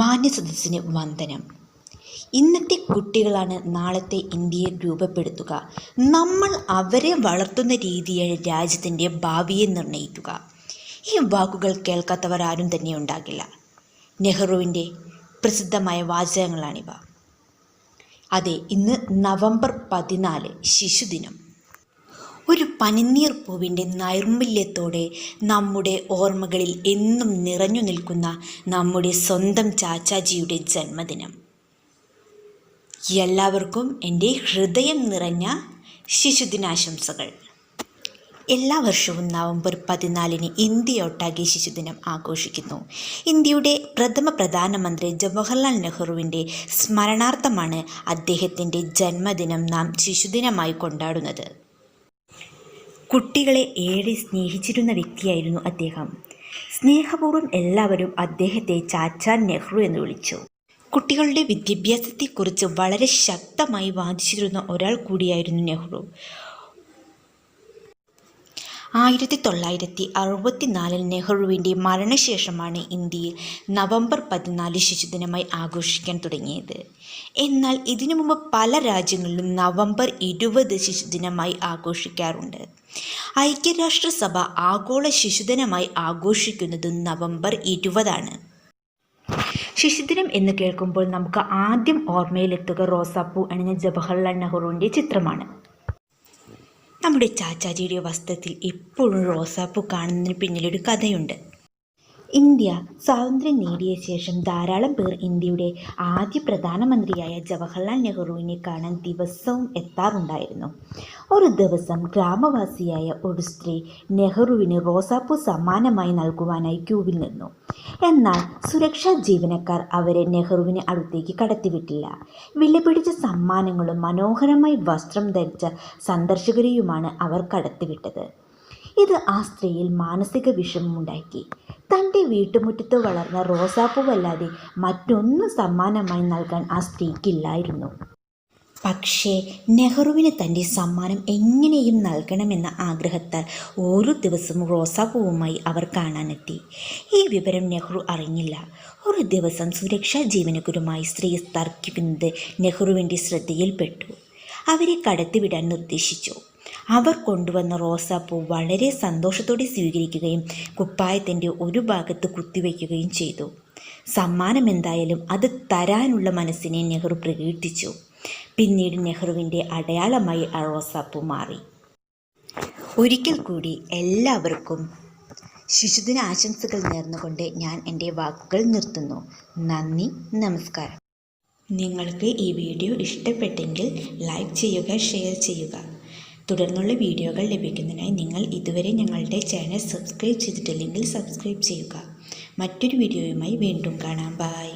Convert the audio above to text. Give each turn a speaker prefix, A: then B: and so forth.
A: മാന്യസദസ്സിന് വന്ദനം. ഇന്നത്തെ കുട്ടികളാണ് നാളത്തെ ഇന്ത്യയെ രൂപപ്പെടുത്തുക. നമ്മൾ അവരെ വളർത്തുന്ന രീതിയാണ് രാജ്യത്തിൻ്റെ ഭാവിയെ നിർണ്ണയിക്കുക. ഈ വാക്കുകൾ കേൾക്കാത്തവർ ആരും തന്നെ ഉണ്ടാകില്ല. നെഹ്റുവിൻ്റെ പ്രസിദ്ധമായ വാചകങ്ങളാണിവ. അതെ, ഇന്ന് നവംബർ 14 ശിശുദിനം. ഒരു പനിനീർ പൂവിൻ്റെ നൈർമല്യത്തോടെ നമ്മുടെ ഓർമ്മകളിൽ എന്നും നിറഞ്ഞു നിൽക്കുന്ന നമ്മുടെ സ്വന്തം ചാച്ചാജിയുടെ ജന്മദിനം. എല്ലാവർക്കും എൻ്റെ ഹൃദയം നിറഞ്ഞ ശിശുദിനാശംസകൾ. എല്ലാ വർഷവും നവംബർ 14 ഇന്ത്യയൊട്ടാകെ ശിശുദിനം ആഘോഷിക്കുന്നു. ഇന്ത്യയുടെ പ്രഥമ പ്രധാനമന്ത്രി ജവഹർലാൽ നെഹ്റുവിൻ്റെ സ്മരണാർത്ഥമാണ് അദ്ദേഹത്തിൻ്റെ ജന്മദിനം നാം ശിശുദിനമായി കൊണ്ടാടുന്നത്. കുട്ടികളെ ഏറെ സ്നേഹിച്ചിരുന്ന വ്യക്തിയായിരുന്നു അദ്ദേഹം. സ്നേഹപൂർവ്വം എല്ലാവരും അദ്ദേഹത്തെ ചാച്ചാ നെഹ്റു എന്ന് വിളിച്ചു. കുട്ടികളുടെ വിദ്യാഭ്യാസത്തെക്കുറിച്ച് വളരെ ശക്തമായി വാദിച്ചിരുന്ന ഒരാൾ കൂടിയായിരുന്നു നെഹ്റു. 1964 നെഹ്റുവിൻ്റെ മരണശേഷമാണ് ഇന്ത്യയിൽ നവംബർ 14 ശിശുദിനമായി ആഘോഷിക്കാൻ തുടങ്ങിയത്. എന്നാൽ ഇതിനു മുമ്പ് പല രാജ്യങ്ങളിലും നവംബർ 20 ശിശുദിനമായി ആഘോഷിക്കാറുണ്ട്. ഐക്യരാഷ്ട്രസഭ ആഗോള ശിശുദിനമായി ആഘോഷിക്കുന്നത് നവംബർ 20 ശിശുദിനം എന്ന് കേൾക്കുമ്പോൾ നമുക്ക് ആദ്യം ഓർമ്മയിലെത്തുക റോസാപ്പൂ അണിഞ്ഞ ജവഹർലാൽ നെഹ്റുവിൻ്റെ ചിത്രമാണ്. നമ്മുടെ ചാച്ചാജിയുടെ വസ്ത്രത്തിൽ എപ്പോഴും റോസാപ്പൂ കാണുന്നതിന് പിന്നിലൊരു കഥയുണ്ട്. ഇന്ത്യ സ്വാതന്ത്ര്യം നേടിയ ശേഷം ധാരാളം പേർ ഇന്ത്യയുടെ ആദ്യ പ്രധാനമന്ത്രിയായ ജവഹർലാൽ നെഹ്റുവിനെ കാണാൻ ദിവസവും എത്താറുണ്ടായിരുന്നു. ഒരു ദിവസം ഗ്രാമവാസിയായ ഒരു സ്ത്രീ നെഹ്റുവിന് റോസാപ്പൂ സമ്മാനമായി നൽകുവാനായി ക്യൂവിൽ നിന്നു. എന്നാൽ സുരക്ഷാ ജീവനക്കാർ അവരെ നെഹ്റുവിന് അടുത്തേക്ക് കടത്തിവിട്ടില്ല. വിലപിടിച്ച സമ്മാനങ്ങളും മനോഹരമായി വസ്ത്രം ധരിച്ച സന്ദർശകരെയുമാണ് അവർ കടത്തിവിട്ടത്. ഇത് ആ സ്ത്രീയിൽ മാനസിക വിഷമമുണ്ടാക്കി. തൻ്റെ വീട്ടുമുറ്റത്ത് വളർന്ന റോസാപ്പൂവല്ലാതെ മറ്റൊന്നും സമ്മാനമായി നൽകാൻ ആ സ്ത്രീക്കില്ലായിരുന്നു. പക്ഷേ നെഹ്റുവിന് തൻ്റെ സമ്മാനം എങ്ങനെയും നൽകണമെന്ന ആഗ്രഹത്താൽ ഓരോ ദിവസവും റോസാപ്പൂവുമായി അവർ കാണാനെത്തി. ഈ വിവരം നെഹ്റു അറിഞ്ഞില്ല. ഒരു ദിവസം സുരക്ഷാ ജീവനക്കാരുമായി സ്ത്രീ തർക്കിക്കുന്നത് നെഹ്റുവിൻ്റെ ശ്രദ്ധയിൽപ്പെട്ടു. അവരെ കടത്തിവിടാൻ നിർദ്ദേശിച്ചു. അവർ കൊണ്ടുവന്ന റോസാപ്പൂ വളരെ സന്തോഷത്തോടെ സ്വീകരിക്കുകയും കുപ്പായത്തിൻ്റെ ഒരു ഭാഗത്ത് കുത്തിവയ്ക്കുകയും ചെയ്തു. സമ്മാനം എന്തായാലും അത് തരാനുള്ള മനസ്സിനെ നെഹ്റു പ്രകീർത്തിച്ചു. പിന്നീട് നെഹ്റുവിൻ്റെ അടയാളമായി ആ റോസാപ്പൂ മാറി. ഒരിക്കൽ കൂടി എല്ലാവർക്കും ശിശുദിന ആശംസകൾ നേർന്നുകൊണ്ട് ഞാൻ എൻ്റെ വാക്കുകൾ നിർത്തുന്നു. നന്ദി, നമസ്കാരം. നിങ്ങൾക്ക് ഈ വീഡിയോ ഇഷ്ടപ്പെട്ടെങ്കിൽ ലൈക്ക് ചെയ്യുക, ഷെയർ ചെയ്യുക. തുടർന്നുള്ള വീഡിയോകൾ ലഭിക്കുന്നതിനായി നിങ്ങൾ ഇതുവരെ ഞങ്ങളുടെ ചാനൽ സബ്സ്ക്രൈബ് ചെയ്തിട്ടില്ലെങ്കിൽ സബ്സ്ക്രൈബ് ചെയ്യുക. മറ്റൊരു വീഡിയോയുമായി വീണ്ടും കാണാം. ബൈ.